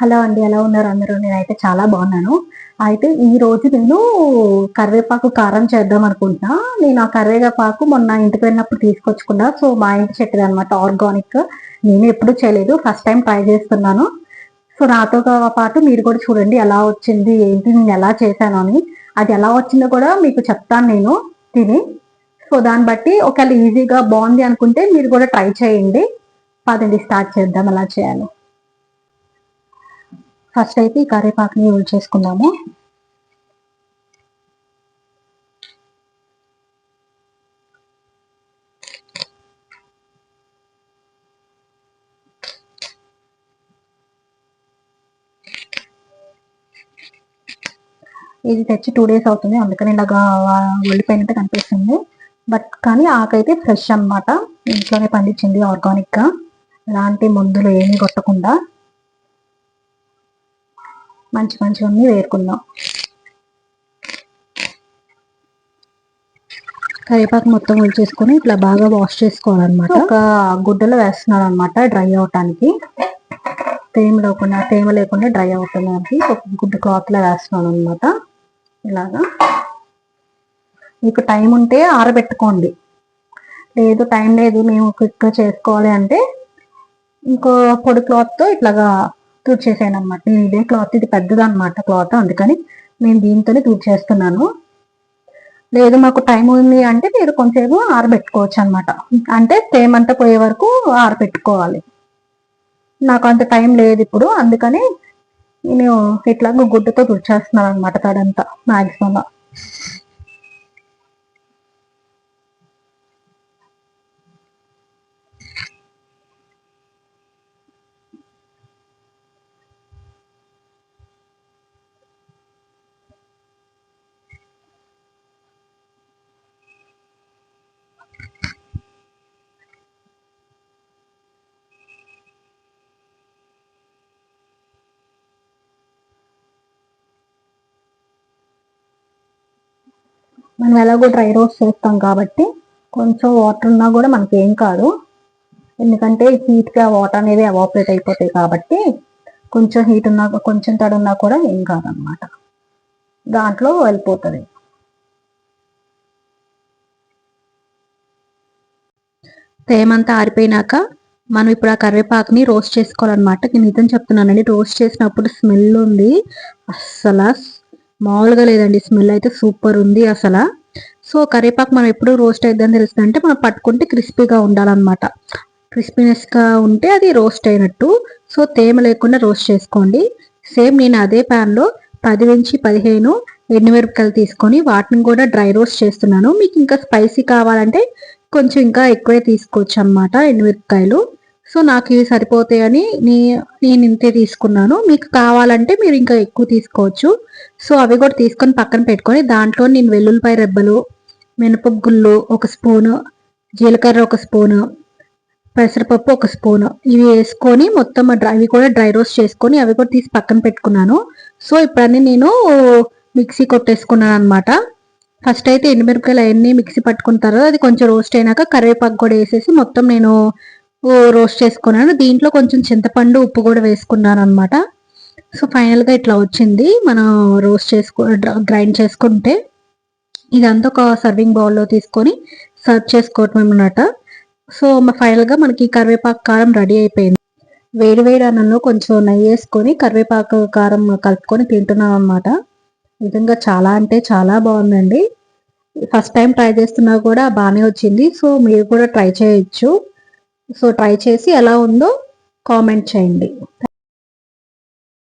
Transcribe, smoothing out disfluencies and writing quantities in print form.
Hello అండి. ఎలా ఉన్నారు అందరూ? నేనైతే చాలా బాగున్నాను. అయితే ఈరోజు నేను కరివేపాకు కారం చేద్దాం అనుకుంటున్నా. నేను ఆ కరివేపాకు మొన్న ఇంటికి వెళ్ళినప్పుడు తీసుకొచ్చుకున్నా. సో, మా ఇంటి చెట్టుదనమాట ఆర్గానిక్. నేను ఎప్పుడూ చేయలేదు. ఫస్ట్ టైం ట్రై చేస్తున్నాను. సో, నాతో పాటు మీరు కూడా చూడండి ఎలా వచ్చింది, ఏంటి, నేను ఎలా చేశాను అని. అది ఎలా వచ్చిందో కూడా మీకు చెప్తాను నేను తిని. సో, దాన్ని బట్టి ఒకవేళ ఈజీగా బాగుంది అనుకుంటే మీరు కూడా ట్రై చేయండి. పదండి స్టార్ట్ చేద్దాం ఎలా చేయాలో. ఫస్ట్ అయితే ఈ కరివేపాకుని యూజ్ చేసుకుందాము. ఇది తెచ్చి 2 days అవుతుంది, అందుకని ఇలాగా వెళ్ళిపోయినట్టు కనిపిస్తుంది. బట్ కానీ ఆకైతే ఫ్రెష్ అనమాట, ఇంట్లోనే పండించింది ఆర్గానిక్గా, ఎలాంటి మందులు ఏమీ కొట్టకుండా మంచి మంచివన్నీ వేరుకుందాం. కరివేపాకు మొత్తం చేసుకొని ఇట్లా బాగా వాష్ చేసుకోవాలన్నమాట. ఒక గుడ్డలో వేస్తున్నాను అనమాట డ్రై అవటానికి, తేమ లేకుండా డ్రై అవుతుంది. ఒక గుడ్డ క్లాత్లో వేస్తున్నాను అనమాట. ఇలాగా మీకు టైం ఉంటే ఆరబెట్టుకోండి, లేదు టైం లేదు మేము క్విక్గా చేసుకోవాలి అంటే ఇంకో పొడి క్లాత్తో ఇట్లాగా తుడిచేసాను అనమాట. నేను ఇదే క్లాత్, ఇది పెద్దది అనమాట క్లాత్, అందుకని నేను దీంతోనే తుడిచేస్తున్నాను. లేదు మాకు టైం ఉంది అంటే మీరు కొంచెంసేపు ఆరబెట్టుకోవచ్చు అనమాట. అంటే తేమంతా పోయే వరకు ఆరబెట్టుకోవాలి. నాకు అంత టైం లేదు ఇప్పుడు, అందుకని నేను ఇట్లాగ గుడ్డతో తుడిచేస్తున్నాను అనమాట తడంతా మ్యాక్సిమం. మనం ఎలాగో డ్రై రోస్ట్ చేస్తాం కాబట్టి కొంచెం వాటర్ ఉన్నా కూడా మనకి ఏం కాదు, ఎందుకంటే హీట్గా వాటర్ అనేది ఎవాపరేట్ అయిపోతాయి కాబట్టి కొంచెం హీట్ ఉన్నా, కొంచెం తడి ఉన్నా కూడా ఏం కాదనమాట, దాంట్లో వెళ్ళిపోతుంది. తేమంతా ఆరిపోయినాక మనం ఇప్పుడు ఆ కరివేపాకుని రోస్ట్ చేసుకోవాలన్నమాట. నేను నిజం చెప్తున్నానండి, రోస్ట్ చేసినప్పుడు స్మెల్ ఉంది అస్సలు మామూలుగా లేదండి, స్మెల్ అయితే సూపర్ ఉంది అసలు. సో కరివేపాకు మనం ఎప్పుడు రోస్ట్ అయిద్దని తెలుస్తుంది అంటే మనం పట్టుకుంటే క్రిస్పీగా ఉండాలన్నమాట. క్రిస్పీనెస్గా ఉంటే అది రోస్ట్ అయినట్టు. సో తేమ లేకుండా రోస్ట్ చేసుకోండి. సేమ్ నేను అదే ప్యాన్లో 10 నుంచి 15 ఎండుమిరపకాయలు తీసుకొని వాటిని కూడా డ్రై రోస్ట్ చేస్తున్నాను. మీకు ఇంకా స్పైసీ కావాలంటే కొంచెం ఇంకా ఎక్కువే తీసుకోవచ్చు అన్నమాట ఎండుమిరపకాయలు. సో నాకు ఇవి సరిపోతాయని నేను ఇంతే తీసుకున్నాను. మీకు కావాలంటే మీరు ఇంకా ఎక్కువ తీసుకోవచ్చు. సో అవి కూడా తీసుకొని పక్కన పెట్టుకొని దాంట్లో నేను వెల్లుల్లిపాయ రెబ్బలు, మినపప్పు గుళ్ళు 1 స్పూను, జీలకర్ర 1 స్పూను, పెసరపప్పు 1 స్పూను, ఇవి వేసుకొని మొత్తం అవి కూడా డ్రై రోస్ట్ చేసుకొని అవి కూడా తీసి పక్కన పెట్టుకున్నాను. సో ఇప్పుడన్నీ నేను మిక్సీ కొట్టేసుకున్నాను అనమాట. ఫస్ట్ అయితే ఎండుమిరపకాయలు అవన్నీ మిక్సీ పట్టుకున్న తర్వాత అది కొంచెం రోస్ట్ అయినాక కరివేపాకు కూడా వేసేసి మొత్తం నేను రోస్ట్ చేసుకున్నాను. దీంట్లో కొంచెం చింతపండు, ఉప్పు కూడా వేసుకున్నాను అనమాట. సో ఫైనల్గా ఇట్లా వచ్చింది. మనం రోస్ట్ గ్రైండ్ చేసుకుంటే ఇదంతా ఒక సర్వింగ్ బౌల్లో తీసుకొని సర్వ్ చేసుకోవటం అన్నమాట. సో ఫైనల్గా మనకి కరివేపాకు కారం రెడీ అయిపోయింది. వేడి వేడి అన్నంలో కొంచెం నెయ్యి వేసుకొని కరివేపాకు కారం కలుపుకొని తింటున్నాం అనమాట. నిజంగా చాలా అంటే చాలా బాగుందండి. ఫస్ట్ టైం ట్రై చేస్తున్నా కూడా బాగానే వచ్చింది. సో మీరు కూడా ట్రై చేయొచ్చు. సో ట్రై చేసి ఎలా ఉందో కామెంట్ చేయండి.